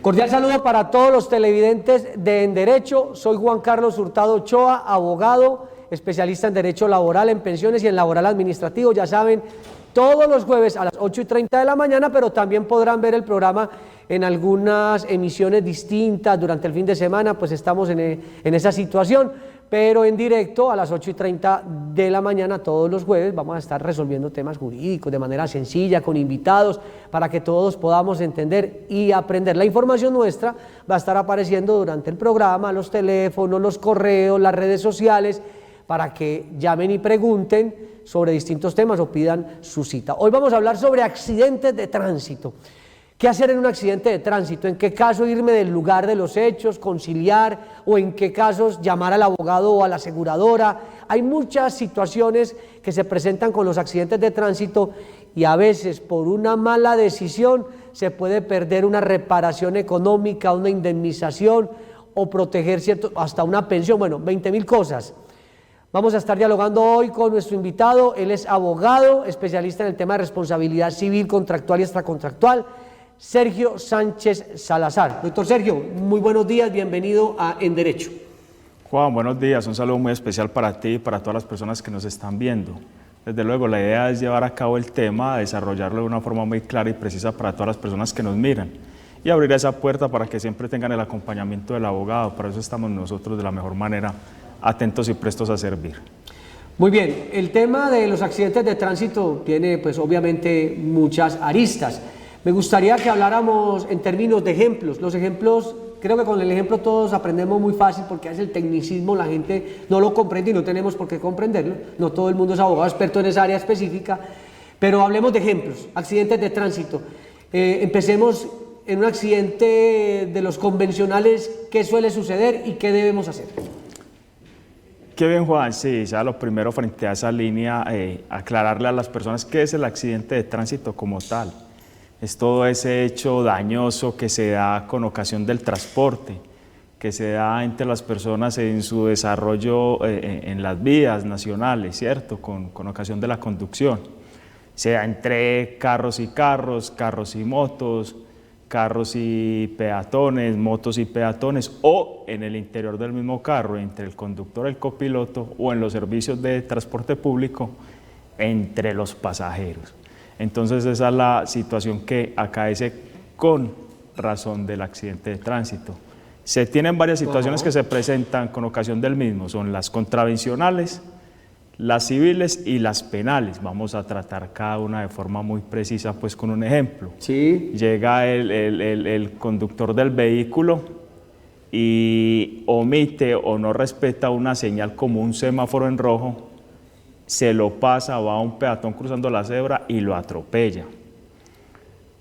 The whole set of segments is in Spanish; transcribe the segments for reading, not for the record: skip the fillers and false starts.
Cordial saludo para todos los televidentes de En Derecho. Soy Juan Carlos Hurtado Ochoa, abogado, especialista en Derecho Laboral, en Pensiones y en Laboral Administrativo. Ya saben, todos los jueves a las 8:30 de la mañana, pero también podrán ver el programa en algunas emisiones distintas durante el fin de semana, pues estamos en esa situación, pero en directo a las 8:30 de la mañana todos los jueves vamos a estar resolviendo temas jurídicos de manera sencilla, con invitados, para que todos podamos entender y aprender. La información nuestra va a estar apareciendo durante el programa, los teléfonos, los correos, las redes sociales, para que llamen y pregunten sobre distintos temas o pidan su cita. Hoy vamos a hablar sobre accidentes de tránsito. ¿Qué hacer en un accidente de tránsito? ¿En qué caso irme del lugar de los hechos, conciliar, o en qué casos llamar al abogado o a la aseguradora? Hay muchas situaciones que se presentan con los accidentes de tránsito y a veces por una mala decisión se puede perder una reparación económica, una indemnización o proteger hasta una pensión, bueno, 20.000 cosas. Vamos a estar dialogando hoy con nuestro invitado. Él es abogado, especialista en el tema de responsabilidad civil, contractual y extracontractual, Sergio Sánchez Salazar. Doctor Sergio, muy buenos días, bienvenido a En Derecho. Juan, buenos días, un saludo muy especial para ti y para todas las personas que nos están viendo. Desde luego, la idea es llevar a cabo el tema, desarrollarlo de una forma muy clara y precisa para todas las personas que nos miran y abrir esa puerta para que siempre tengan el acompañamiento del abogado. Para eso estamos nosotros de la mejor manera, atentos y prestos a servir. Muy bien, el tema de los accidentes de tránsito tiene pues obviamente muchas aristas. Me gustaría que habláramos en términos de ejemplos. Los ejemplos, creo que con el ejemplo todos aprendemos muy fácil porque es el tecnicismo, la gente no lo comprende y no tenemos por qué comprenderlo. No todo el mundo es abogado experto en esa área específica, pero hablemos de ejemplos, accidentes de tránsito. Empecemos en un accidente de los convencionales, ¿qué suele suceder y qué debemos hacer? Qué bien, Juan. Sí, ya lo primero frente a esa línea, aclararle a las personas qué es el accidente de tránsito como tal. Es todo ese hecho dañoso que se da con ocasión del transporte, que se da entre las personas en su desarrollo en las vías nacionales, ¿cierto? Con ocasión de la conducción. Se da entre carros y carros, carros y motos, carros y peatones, motos y peatones, o en el interior del mismo carro, entre el conductor y el copiloto, o en los servicios de transporte público, entre los pasajeros. Entonces esa es la situación que acaece con razón del accidente de tránsito. Se tienen varias situaciones que se presentan con ocasión del mismo, son las contravencionales, las civiles y las penales. Vamos a tratar cada una de forma muy precisa, pues con un ejemplo. Sí. Llega el conductor del vehículo y omite o no respeta una señal como un semáforo en rojo, se lo pasa, va a un peatón cruzando la cebra y lo atropella.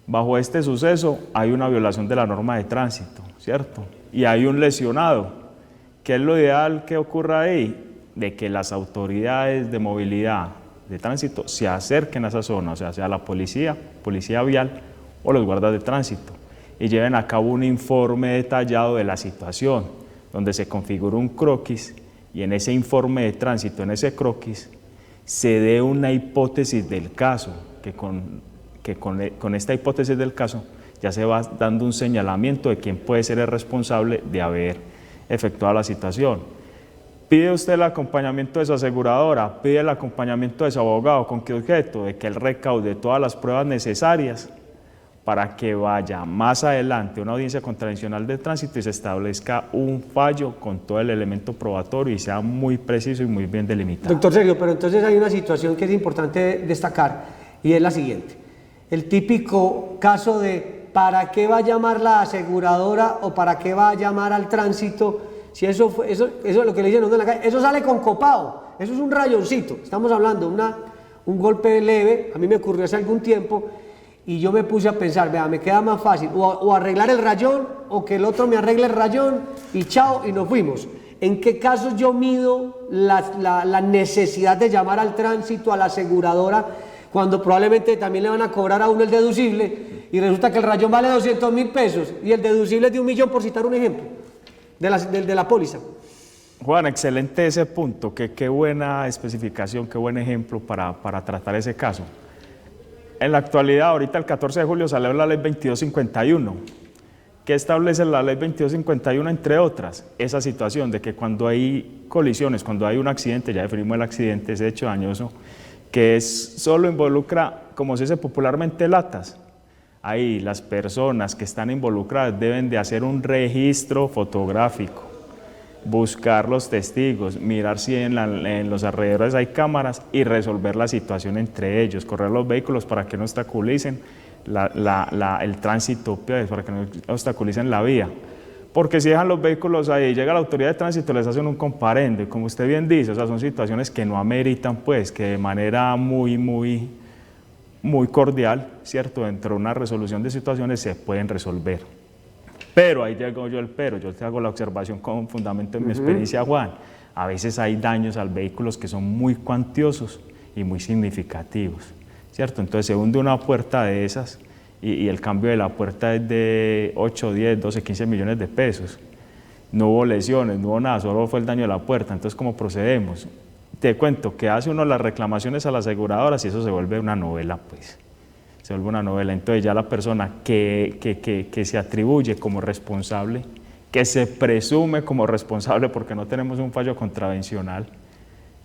Bajo este suceso hay una violación de la norma de tránsito, ¿cierto? Y hay un lesionado. ¿Qué es lo ideal que ocurra ahí? De que las autoridades de movilidad, de tránsito, se acerquen a esa zona, o sea la policía vial o los guardas de tránsito, y lleven a cabo un informe detallado de la situación, donde se configura un croquis, y en ese informe de tránsito, en ese croquis, se dé una hipótesis del caso, que con esta hipótesis del caso ya se va dando un señalamiento de quién puede ser el responsable de haber efectuado la situación. Pide usted el acompañamiento de su aseguradora, pide el acompañamiento de su abogado, ¿con qué objeto? De que él recaude todas las pruebas necesarias para que vaya más adelante a una audiencia contravencional de tránsito y se establezca un fallo con todo el elemento probatorio y sea muy preciso y muy bien delimitado. Doctor Sergio, pero entonces hay una situación que es importante destacar y es la siguiente. El típico caso de ¿para qué va a llamar la aseguradora o para qué va a llamar al tránsito? Si eso es lo que le dicen a uno en la calle, eso sale con copado, eso es un rayoncito. Estamos hablando de un golpe leve, a mí me ocurrió hace algún tiempo. Y yo me puse a pensar, vea, me queda más fácil o arreglar el rayón o que el otro me arregle el rayón y chao, y nos fuimos. ¿En qué casos yo mido la necesidad de llamar al tránsito, a la aseguradora, cuando probablemente también le van a cobrar a uno el deducible y resulta que el rayón vale 200.000 pesos y el deducible es de 1.000.000, por citar un ejemplo, de la póliza? Juan, excelente ese punto, qué buena especificación, qué buen ejemplo para tratar ese caso. En la actualidad, ahorita el 14 de julio salió la ley 2251, ¿Qué establece la ley 2251, entre otras? Esa situación de que cuando hay colisiones, cuando hay un accidente, ya definimos el accidente, ese hecho dañoso, que solo involucra, como se dice popularmente, latas. Ahí las personas que están involucradas deben de hacer un registro fotográfico, buscar los testigos, mirar si en los alrededores hay cámaras y resolver la situación entre ellos, correr los vehículos para que no obstaculicen el tránsito, para que no obstaculicen la vía. Porque si dejan los vehículos ahí, llega la autoridad de tránsito, les hacen un comparendo, y como usted bien dice, o sea, son situaciones que no ameritan, pues, que de manera muy cordial, ¿cierto?, dentro de una resolución de situaciones se pueden resolver. Pero ahí llego yo yo te hago la observación con fundamento en mi experiencia, Juan. A veces hay daños al vehículo que son muy cuantiosos y muy significativos, ¿cierto? Entonces se hunde una puerta de esas y el cambio de la puerta es de 8, 10, 12, 15 millones de pesos. No hubo lesiones, no hubo nada, solo fue el daño de la puerta. Entonces, ¿cómo procedemos? Te cuento que hace uno las reclamaciones a las aseguradoras y eso se vuelve una novela, pues. Se vuelve una novela. Entonces ya la persona que se atribuye como responsable, que se presume como responsable porque no tenemos un fallo contravencional,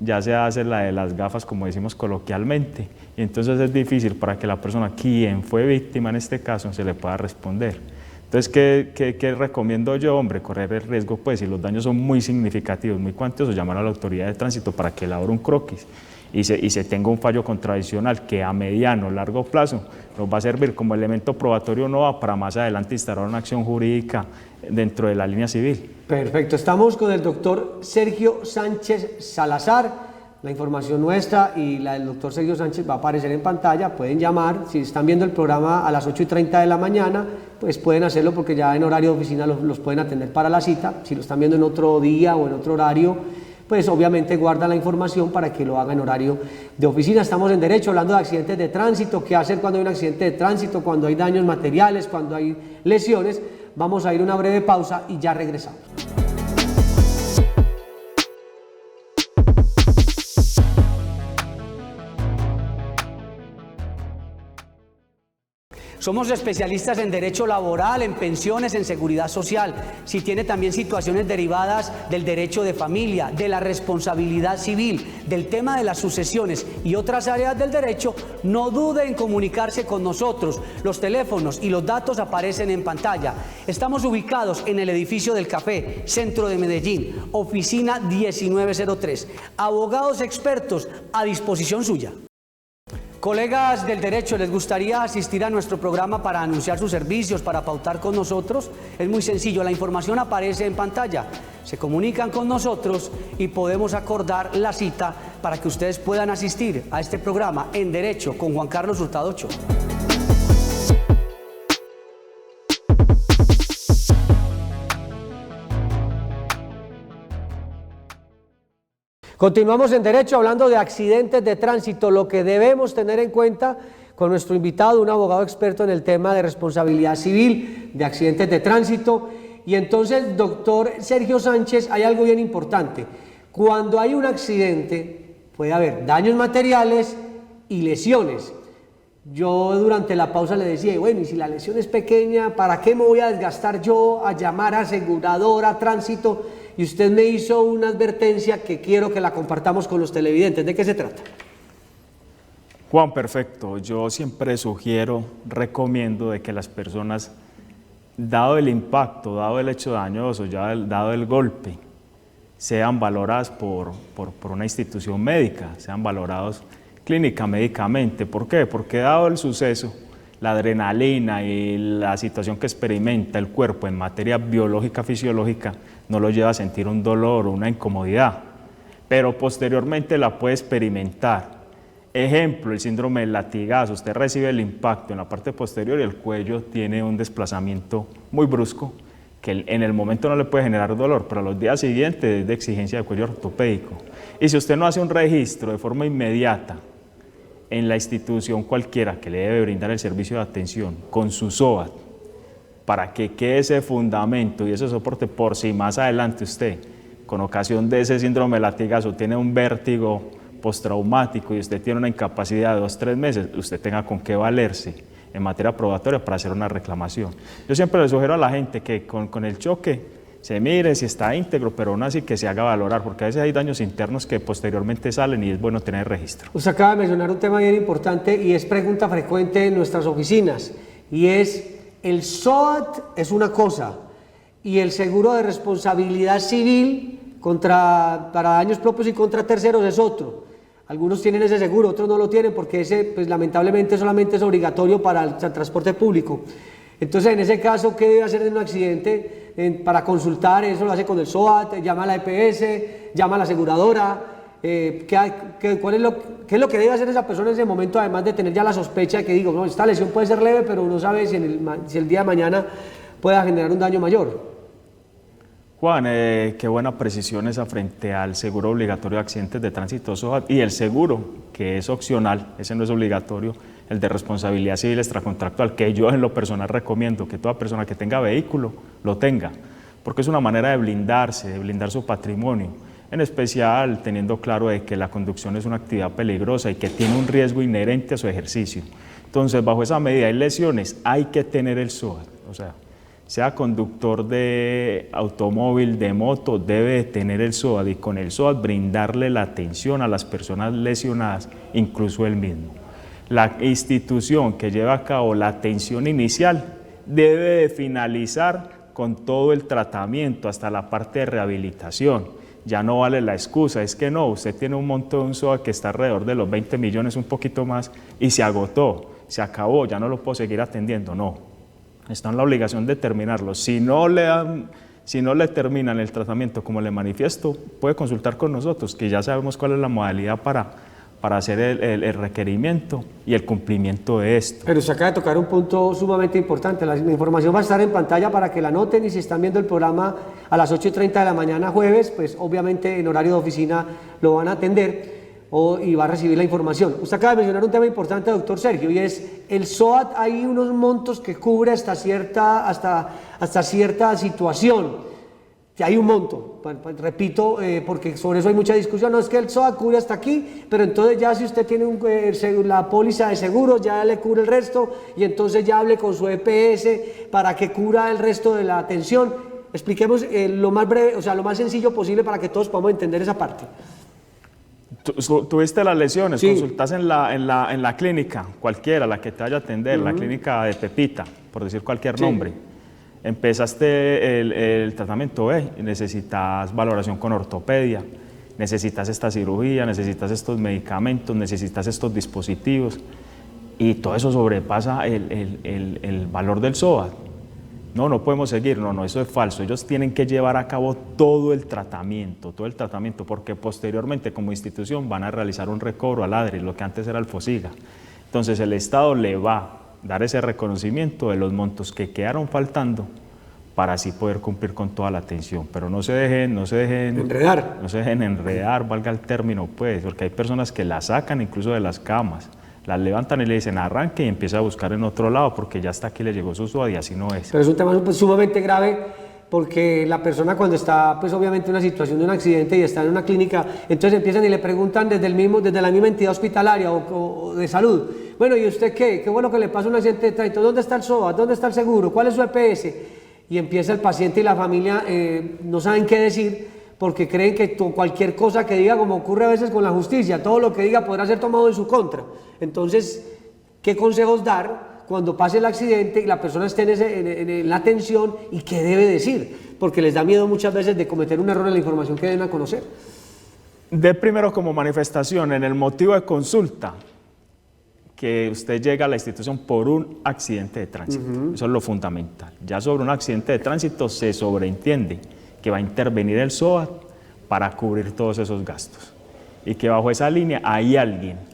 ya se hace la de las gafas, como decimos coloquialmente, y entonces es difícil para que la persona, quien fue víctima en este caso, se le pueda responder. Entonces, ¿qué recomiendo yo? Hombre, correr el riesgo, pues, si los daños son muy significativos, muy cuantiosos, llamar a la autoridad de tránsito para que elabore un croquis y se tenga un fallo contravencional que a mediano o largo plazo nos va a servir como elemento probatorio no para más adelante instaurar una acción jurídica dentro de la línea civil. Perfecto, estamos con el doctor Sergio Sánchez Salazar. La información nuestra y la del doctor Sergio Sánchez va a aparecer en pantalla. Pueden llamar, si están viendo el programa a las 8:30 de la mañana, pues pueden hacerlo porque ya en horario de oficina los pueden atender para la cita. Si lo están viendo en otro día o en otro horario, pues obviamente guardan la información para que lo haga en horario de oficina. Estamos en derecho hablando de accidentes de tránsito, qué hacer cuando hay un accidente de tránsito, cuando hay daños materiales, cuando hay lesiones. Vamos a ir a una breve pausa y ya regresamos. Somos especialistas en derecho laboral, en pensiones, en seguridad social. Si tiene también situaciones derivadas del derecho de familia, de la responsabilidad civil, del tema de las sucesiones y otras áreas del derecho, no dude en comunicarse con nosotros. Los teléfonos y los datos aparecen en pantalla. Estamos ubicados en el edificio del Café, centro de Medellín, oficina 1903. Abogados expertos a disposición suya. Colegas del derecho, ¿les gustaría asistir a nuestro programa para anunciar sus servicios, para pautar con nosotros? Es muy sencillo, la información aparece en pantalla. Se comunican con nosotros y podemos acordar la cita para que ustedes puedan asistir a este programa en Derecho con Juan Carlos Hurtado Ochoa. Continuamos en Derecho hablando de accidentes de tránsito, lo que debemos tener en cuenta con nuestro invitado, un abogado experto en el tema de responsabilidad civil, de accidentes de tránsito. Y entonces, doctor Sergio Sánchez, hay algo bien importante. Cuando hay un accidente, puede haber daños materiales y lesiones. Yo durante la pausa le decía, bueno, y si la lesión es pequeña, ¿para qué me voy a desgastar yo a llamar a aseguradora, tránsito? Y usted me hizo una advertencia que quiero que la compartamos con los televidentes. ¿De qué se trata? Juan, perfecto. Yo siempre sugiero, recomiendo de que las personas, dado el impacto, dado el hecho dañoso, dado el golpe, sean valoradas por una institución médica, sean valorados clínica, médicamente. ¿Por qué? Porque dado el suceso, la adrenalina y la situación que experimenta el cuerpo en materia biológica, fisiológica, no lo lleva a sentir un dolor o una incomodidad, pero posteriormente la puede experimentar. Ejemplo, el síndrome del latigazo. Usted recibe el impacto en la parte posterior y el cuello tiene un desplazamiento muy brusco que en el momento no le puede generar dolor, pero a los días siguientes es de exigencia de cuello ortopédico. Y si usted no hace un registro de forma inmediata en la institución cualquiera que le debe brindar el servicio de atención con su SOAT, para que quede ese fundamento y ese soporte por si más adelante usted, con ocasión de ese síndrome de latigazo, tiene un vértigo postraumático y usted tiene una incapacidad de 2 o 3 meses, usted tenga con qué valerse en materia probatoria para hacer una reclamación. Yo siempre le sugiero a la gente que con el choque se mire si está íntegro, pero aún así que se haga valorar, porque a veces hay daños internos que posteriormente salen y es bueno tener registro. Usted acaba de mencionar un tema bien importante y es pregunta frecuente en nuestras oficinas, y es: el SOAT es una cosa y el seguro de responsabilidad civil para daños propios y contra terceros es otro. Algunos tienen ese seguro, otros no lo tienen porque ese, pues, lamentablemente solamente es obligatorio para el transporte público. Entonces, en ese caso, ¿qué debe hacer en un accidente? Para consultar, eso lo hace con el SOAT, llama a la EPS, llama a la aseguradora. ¿Qué es lo que debe hacer esa persona en ese momento, además de tener ya la sospecha de que, digo, no, esta lesión puede ser leve, pero uno sabe si el día de mañana pueda generar un daño mayor? Juan, qué buena precisión esa frente al seguro obligatorio de accidentes de tránsito SOAT y el seguro que es opcional, ese no es obligatorio, el de responsabilidad civil extracontractual, que yo en lo personal recomiendo que toda persona que tenga vehículo lo tenga, porque es una manera de blindarse, de blindar su patrimonio, en especial teniendo claro de que la conducción es una actividad peligrosa y que tiene un riesgo inherente a su ejercicio. Entonces, bajo esa medida hay lesiones, hay que tener el SOAT, o sea conductor de automóvil, de moto, debe tener el SOAT y con el SOAT brindarle la atención a las personas lesionadas, incluso él mismo. La institución que lleva a cabo la atención inicial debe de finalizar con todo el tratamiento hasta la parte de rehabilitación. Ya no vale la excusa, es que no, usted tiene un monto de un SOAT que está alrededor de los 20 millones, un poquito más, y se agotó, se acabó, ya no lo puedo seguir atendiendo, no. Está en la obligación de terminarlo. Si no le terminan el tratamiento como le manifiesto, puede consultar con nosotros, que ya sabemos cuál es la modalidad para hacer el requerimiento y el cumplimiento de esto. Pero se acaba de tocar un punto sumamente importante. La información va a estar en pantalla para que la anoten, y si están viendo el programa a las 8:30 de la mañana jueves, pues obviamente en horario de oficina lo van a atender y va a recibir la información. Usted acaba de mencionar un tema importante, doctor Sergio, y es el SOAT. Hay unos montos que cubre hasta cierta situación. Hay un monto, repito, porque sobre eso hay mucha discusión. No, es que el SOAT cubre hasta aquí, pero entonces ya si usted tiene la póliza de seguro, ya le cubre el resto, y entonces ya hable con su EPS para que cubra el resto de la atención. Expliquemos lo más breve, lo más sencillo posible para que todos podamos entender esa parte. Tuviste las lesiones, sí. Consultas en la clínica, cualquiera, la que te vaya a atender, la clínica de Pepita, por decir cualquier nombre. Empezaste el tratamiento B, necesitas valoración con ortopedia, necesitas esta cirugía, necesitas estos medicamentos, necesitas estos dispositivos, y todo eso sobrepasa el valor del SOAT. No podemos seguir, no, eso es falso. Ellos tienen que llevar a cabo todo el tratamiento, porque posteriormente como institución van a realizar un recobro al ADRI, lo que antes era el FOSIGA. Entonces el Estado le va a dar ese reconocimiento de los montos que quedaron faltando para así poder cumplir con toda la atención. Pero no se dejen enredar, valga el término, pues, porque hay personas que la sacan incluso de las camas, las levantan y le dicen arranque y empieza a buscar en otro lado porque ya hasta aquí le llegó su SOAT y así no es. Pero es un tema sumamente grave, porque la persona cuando está, pues obviamente en una situación de un accidente y está en una clínica, entonces empiezan y le preguntan desde la misma entidad hospitalaria o de salud: bueno, ¿y usted qué? ¿Qué bueno que le pasa un accidente de tránsito? ¿Dónde está el SOAT? ¿Dónde está el seguro? ¿Cuál es su EPS? Y empieza el paciente y la familia no saben qué decir, porque creen que cualquier cosa que diga, como ocurre a veces con la justicia, todo lo que diga podrá ser tomado en su contra. Entonces, ¿qué consejos dar cuando pase el accidente y la persona esté en la atención, y qué debe decir? Porque les da miedo muchas veces de cometer un error en la información que deben a conocer. De primero, como manifestación, en el motivo de consulta, que usted llega a la institución por un accidente de tránsito. Eso es lo fundamental. Ya sobre un accidente de tránsito se sobreentiende que va a intervenir el SOAT para cubrir todos esos gastos, y que bajo esa línea hay alguien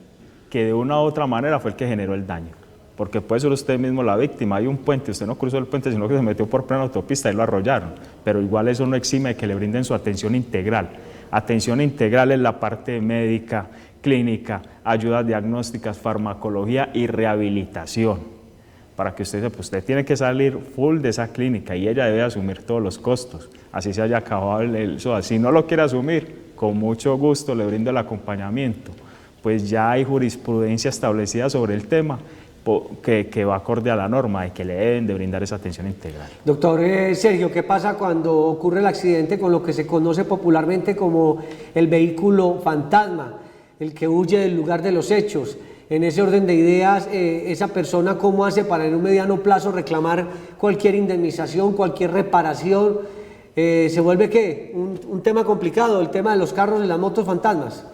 que de una u otra manera fue el que generó el daño, porque puede ser usted mismo la víctima. Hay un puente, usted no cruzó el puente, sino que se metió por plena autopista y lo arrollaron, pero igual eso no exime de que le brinden su atención integral. Atención integral es la parte médica, clínica, ayudas diagnósticas, farmacología y rehabilitación, para que usted tiene que salir full de esa clínica y ella debe asumir todos los costos, así se haya acabado el SOAT. Si no lo quiere asumir, con mucho gusto le brindo el acompañamiento, pues ya hay jurisprudencia establecida sobre el tema, que va acorde a la norma y que le deben de brindar esa atención integral. Doctor Sergio, ¿qué pasa cuando ocurre el accidente con lo que se conoce popularmente como el vehículo fantasma, el que huye del lugar de los hechos? En ese orden de ideas, esa persona, ¿cómo hace para en un mediano plazo reclamar cualquier indemnización, cualquier reparación? ¿Se vuelve qué? Un tema complicado, el tema de los carros y las motos fantasmas.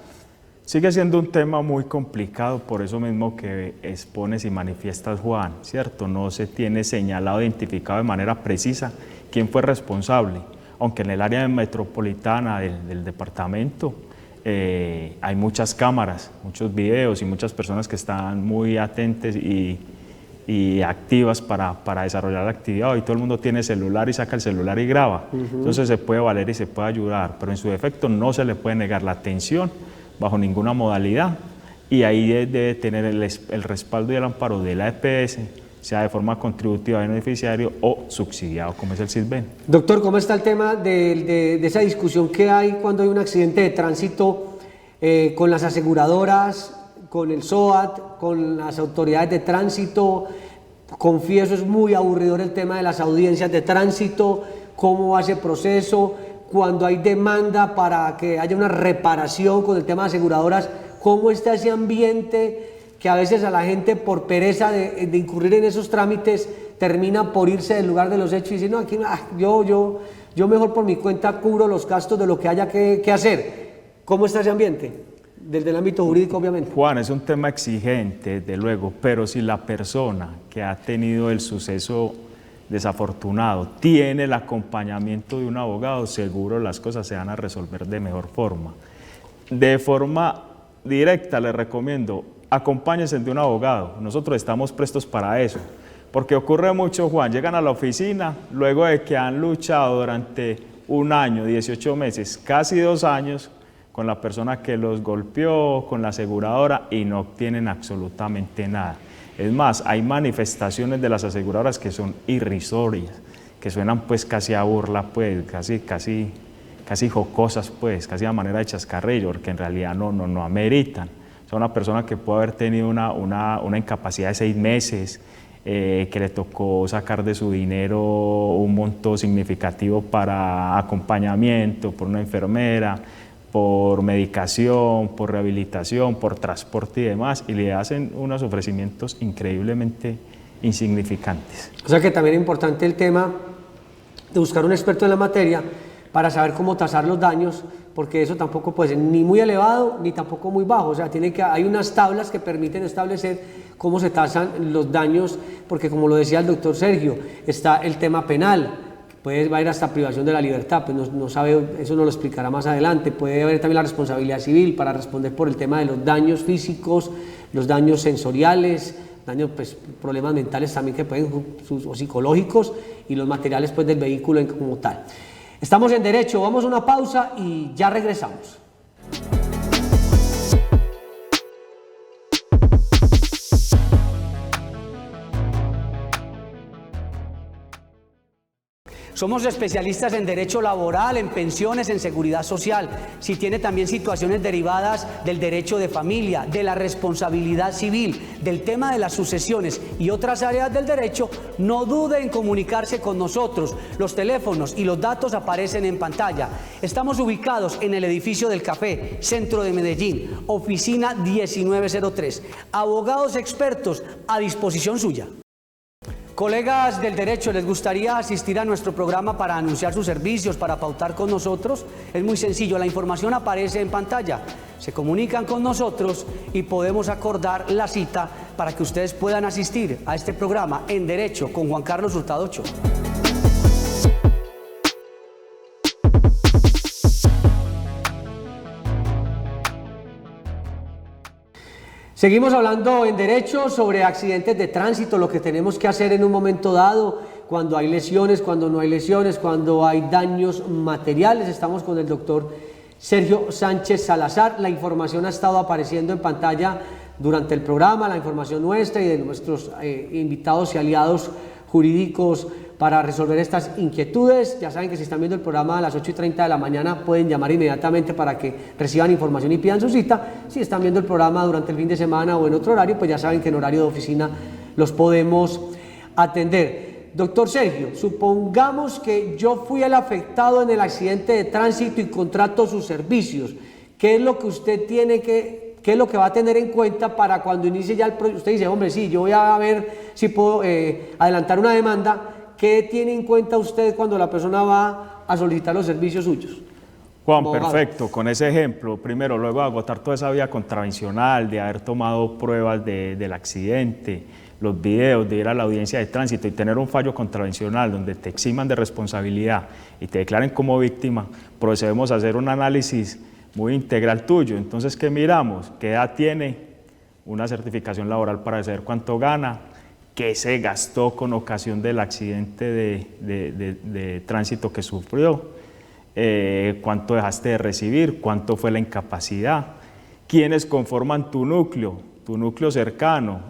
Sigue siendo un tema muy complicado, por eso mismo que expones y manifiestas, Juan, ¿cierto? No se tiene señalado, identificado de manera precisa quién fue responsable, aunque en el área metropolitana del departamento hay muchas cámaras, muchos videos y muchas personas que están muy atentas y activas para desarrollar la actividad. Hoy todo el mundo tiene celular y saca el celular y graba, entonces se puede valer y se puede ayudar, pero en su defecto no se le puede negar la atención bajo ninguna modalidad, y ahí debe tener el respaldo y el amparo de la EPS, sea de forma contributiva de beneficiario o subsidiado, como es el SISBEN. Doctor, ¿cómo está el tema de esa discusión que hay cuando hay un accidente de tránsito con las aseguradoras, con el SOAT, con las autoridades de tránsito? Confieso, es muy aburridor el tema de las audiencias de tránsito, cómo va ese proceso. Cuando hay demanda para que haya una reparación con el tema de aseguradoras, ¿cómo está ese ambiente que a veces a la gente por pereza de incurrir en esos trámites termina por irse del lugar de los hechos y decir, no, aquí yo mejor por mi cuenta cubro los gastos de lo que haya que hacer? ¿Cómo está ese ambiente? Desde el ámbito jurídico, obviamente. Juan, es un tema exigente, desde luego, pero si la persona que ha tenido el suceso desafortunado tiene el acompañamiento de un abogado, seguro las cosas se van a resolver de mejor forma. De forma directa les recomiendo, acompáñense de un abogado, nosotros estamos prestos para eso, porque ocurre mucho, Juan, llegan a la oficina luego de que han luchado durante un año, 18 meses, casi 2 años, con la persona que los golpeó, con la aseguradora, y no obtienen absolutamente nada. Es más, hay manifestaciones de las aseguradoras que son irrisorias, que suenan pues casi a burla, pues casi jocosas, pues casi a manera de chascarrillo, porque en realidad no ameritan. O sea, una persona que puede haber tenido una incapacidad de 6 meses, que le tocó sacar de su dinero un monto significativo para acompañamiento por una enfermera, por medicación, por rehabilitación, por transporte y demás, y le hacen unos ofrecimientos increíblemente insignificantes. O sea que también es importante el tema de buscar un experto en la materia para saber cómo tasar los daños, porque eso tampoco puede ser ni muy elevado ni tampoco muy bajo. O sea, hay unas tablas que permiten establecer cómo se tasan los daños, porque como lo decía el doctor Sergio, está el tema penal. Va a ir hasta privación de la libertad, pues no sabe, eso nos lo explicará más adelante. Puede haber también la responsabilidad civil para responder por el tema de los daños físicos, los daños sensoriales, daños, pues, problemas mentales también que pueden, o psicológicos, y los materiales pues, del vehículo como tal. Estamos en Derecho, vamos a una pausa y ya regresamos. Somos especialistas en derecho laboral, en pensiones, en seguridad social. Si tiene también situaciones derivadas del derecho de familia, de la responsabilidad civil, del tema de las sucesiones y otras áreas del derecho, no dude en comunicarse con nosotros. Los teléfonos y los datos aparecen en pantalla. Estamos ubicados en el edificio del Café, centro de Medellín, oficina 1903. Abogados expertos a disposición suya. Colegas del derecho, ¿les gustaría asistir a nuestro programa para anunciar sus servicios, para pautar con nosotros? Es muy sencillo, la información aparece en pantalla. Se comunican con nosotros y podemos acordar la cita para que ustedes puedan asistir a este programa en Derecho con Juan Carlos Hurtado Ochoa. Seguimos hablando en Derecho sobre accidentes de tránsito, lo que tenemos que hacer en un momento dado, cuando hay lesiones, cuando no hay lesiones, cuando hay daños materiales. Estamos con el doctor Sergio Sánchez Salazar. La información ha estado apareciendo en pantalla durante el programa, la información nuestra y de nuestros invitados y aliados jurídicos para resolver estas inquietudes. Ya saben que si están viendo el programa a las 8:30 de la mañana pueden llamar inmediatamente para que reciban información y pidan su cita. Si están viendo el programa durante el fin de semana o en otro horario, pues ya saben que en horario de oficina los podemos atender. Doctor Sergio, supongamos que yo fui el afectado en el accidente de tránsito y contrato sus servicios. ¿Qué es lo que usted tiene qué es lo que va a tener en cuenta para cuando inicie ya el proceso? Usted dice, hombre, sí, yo voy a ver si puedo adelantar una demanda. ¿Qué tiene en cuenta usted cuando la persona va a solicitar los servicios suyos? Juan, perfecto. Con ese ejemplo, primero, luego de agotar toda esa vía contravencional, de haber tomado pruebas del accidente, los videos, de ir a la audiencia de tránsito y tener un fallo contravencional donde te eximan de responsabilidad y te declaren como víctima, procedemos a hacer un análisis muy integral tuyo. Entonces, ¿qué miramos? ¿Qué edad tiene? Una certificación laboral para saber cuánto gana, qué se gastó con ocasión del accidente de tránsito que sufrió, cuánto dejaste de recibir, cuánto fue la incapacidad, quiénes conforman tu núcleo cercano,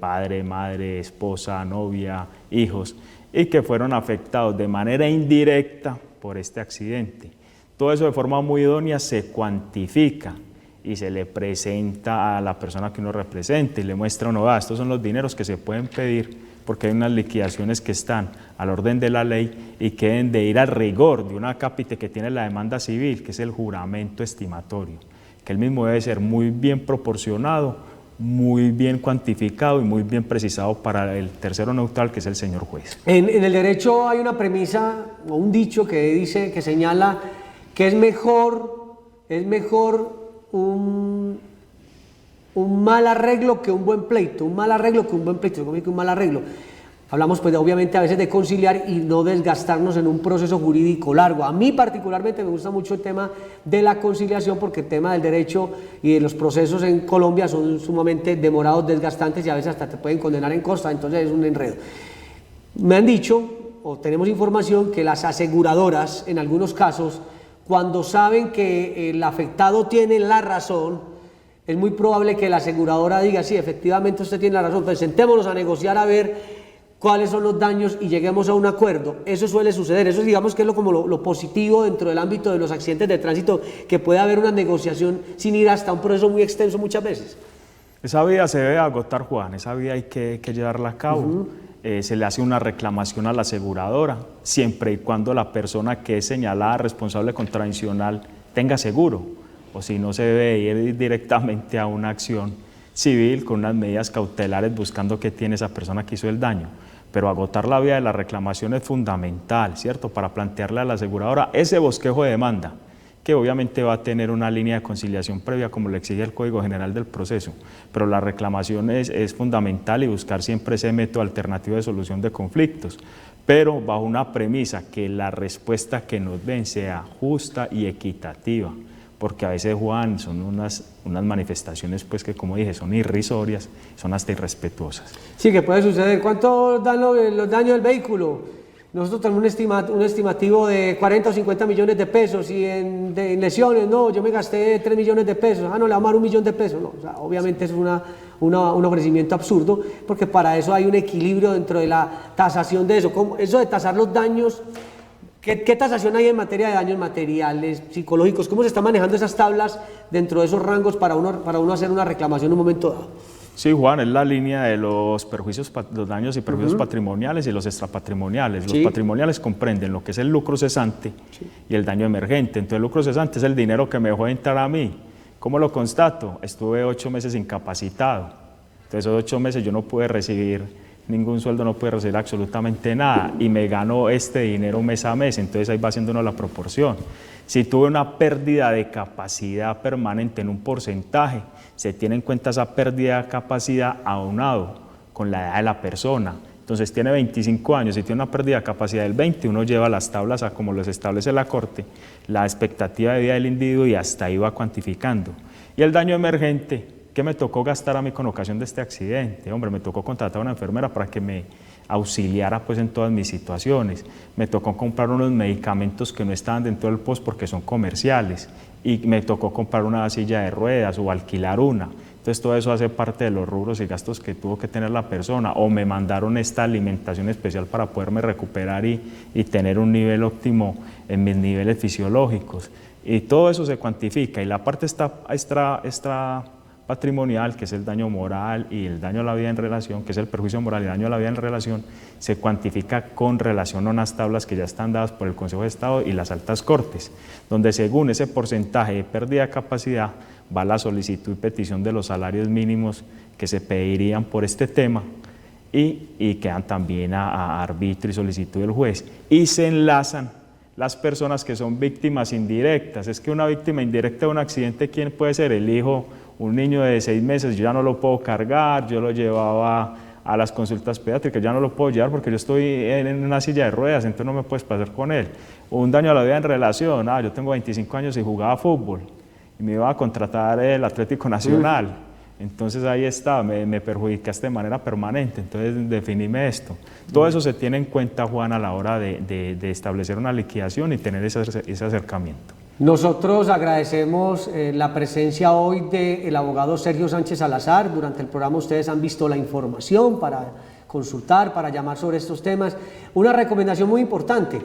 padre, madre, esposa, novia, hijos, y que fueron afectados de manera indirecta por este accidente. Todo eso de forma muy idónea se cuantifica y se le presenta a la persona que uno representa y le muestra uno, estos son los dineros que se pueden pedir porque hay unas liquidaciones que están al orden de la ley y que deben de ir al rigor de una cápite que tiene la demanda civil, que es el juramento estimatorio, que el mismo debe ser muy bien proporcionado, muy bien cuantificado y muy bien precisado para el tercero neutral, que es el señor juez. En el derecho hay una premisa o un dicho que señala que es mejor un mal arreglo que un buen pleito, un mal arreglo que un buen pleito. ¿Cómo que un mal arreglo? Hablamos pues obviamente a veces de conciliar y no desgastarnos en un proceso jurídico largo. A mí particularmente me gusta mucho el tema de la conciliación porque el tema del derecho y de los procesos en Colombia son sumamente demorados, desgastantes y a veces hasta te pueden condenar en costa, entonces es un enredo. Me han dicho o tenemos información que las aseguradoras en algunos casos, cuando saben que el afectado tiene la razón, es muy probable que la aseguradora diga, sí, efectivamente usted tiene la razón, pues sentémonos a negociar a ver cuáles son los daños y lleguemos a un acuerdo. Eso suele suceder, eso digamos que es lo positivo dentro del ámbito de los accidentes de tránsito, que puede haber una negociación sin ir hasta un proceso muy extenso muchas veces. Esa vía se debe agotar, Juan, esa vía hay que llevarla a cabo. Se le hace una reclamación a la aseguradora, siempre y cuando la persona que es señalada responsable contravencional tenga seguro, o si no se debe ir directamente a una acción civil con unas medidas cautelares buscando qué tiene esa persona que hizo el daño. Pero agotar la vía de la reclamación es fundamental, ¿cierto? Para plantearle a la aseguradora ese bosquejo de demanda, que obviamente va a tener una línea de conciliación previa como le exige el Código General del Proceso, pero la reclamación es fundamental y buscar siempre ese método alternativo de solución de conflictos, pero bajo una premisa que la respuesta que nos den sea justa y equitativa, porque a veces, Juan, son unas manifestaciones pues que, como dije, son irrisorias, son hasta irrespetuosas. Sí, que puede suceder. ¿Cuánto dan los daños del vehículo? Nosotros tenemos un estimativo de 40 o 50 millones de pesos y en lesiones, no, yo me gasté 3 millones de pesos, no, le vamos a dar 1 millón de pesos. No, o sea, obviamente es un ofrecimiento absurdo, porque para eso hay un equilibrio dentro de la tasación de eso. Eso de tasar los daños, ¿qué tasación hay en materia de daños materiales, psicológicos? ¿Cómo se están manejando esas tablas dentro de esos rangos para uno hacer una reclamación en un momento dado? Sí, Juan, es la línea de los daños y perjuicios patrimoniales y los extrapatrimoniales. Los patrimoniales comprenden lo que es el lucro cesante y el daño emergente. Entonces, el lucro cesante es el dinero que me dejó entrar a mí. ¿Cómo lo constato? Estuve 8 meses incapacitado. Entonces, esos 8 meses yo no pude recibir ningún sueldo, no pude recibir absolutamente nada y me gano este dinero mes a mes. Entonces, ahí va haciéndonos la proporción. Si tuve una pérdida de capacidad permanente en un porcentaje, se tiene en cuenta esa pérdida de capacidad aunado con la edad de la persona. Entonces tiene 25 años y tiene una pérdida de capacidad del 20, uno lleva las tablas a como los establece la Corte, la expectativa de vida del individuo y hasta ahí va cuantificando. Y el daño emergente, ¿qué me tocó gastar a mí con ocasión de este accidente? Hombre, me tocó contratar a una enfermera para que me auxiliara pues en todas mis situaciones. Me tocó comprar unos medicamentos que no estaban dentro del POS porque son comerciales y me tocó comprar una silla de ruedas o alquilar una. Entonces todo eso hace parte de los rubros y gastos que tuvo que tener la persona, o me mandaron esta alimentación especial para poderme recuperar y tener un nivel óptimo en mis niveles fisiológicos. Y todo eso se cuantifica, y la parte extra patrimonial, que es el daño moral y el daño a la vida en relación, que es el perjuicio moral y el daño a la vida en relación, se cuantifica con relación a unas tablas que ya están dadas por el Consejo de Estado y las altas cortes, donde según ese porcentaje de pérdida de capacidad va la solicitud y petición de los salarios mínimos que se pedirían por este tema, y quedan también a arbitrio y solicitud del juez, y se enlazan las personas que son víctimas indirectas. Es que una víctima indirecta de un accidente, ¿quién puede ser? El hijo, un niño de 6 meses, yo ya no lo puedo cargar, yo lo llevaba a las consultas pediátricas, ya no lo puedo llevar porque yo estoy en una silla de ruedas, entonces no me puedes pasar con él. Un daño a la vida en relación, yo tengo 25 años y jugaba fútbol, y me iba a contratar el Atlético Nacional, entonces ahí está, me perjudicaste de manera permanente, entonces definime esto. Todo eso se tiene en cuenta, Juan, a la hora de establecer una liquidación y tener ese acercamiento. Nosotros agradecemos la presencia hoy del abogado Sergio Sánchez Salazar. Durante el programa ustedes han visto la información para consultar, para llamar sobre estos temas. Una recomendación muy importante,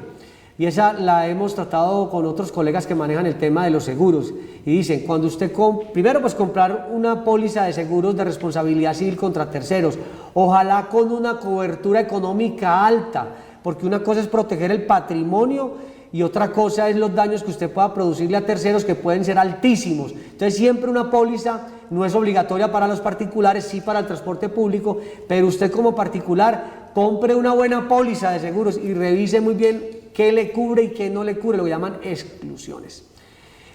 y esa la hemos tratado con otros colegas que manejan el tema de los seguros, y dicen, cuando usted primero pues comprar una póliza de seguros de responsabilidad civil contra terceros, ojalá con una cobertura económica alta, porque una cosa es proteger el patrimonio y otra cosa es los daños que usted pueda producirle a terceros, que pueden ser altísimos. Entonces siempre una póliza no es obligatoria para los particulares, sí para el transporte público, pero usted como particular compre una buena póliza de seguros y revise muy bien qué le cubre y qué no le cubre, lo que llaman exclusiones.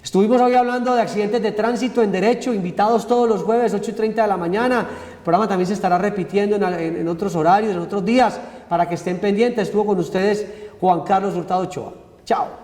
Estuvimos hoy hablando de accidentes de tránsito en derecho, invitados todos los jueves 8:30 de la mañana. El programa también se estará repitiendo en otros horarios, en otros días, para que estén pendientes. Estuvo con ustedes Juan Carlos Hurtado Ochoa. Chao.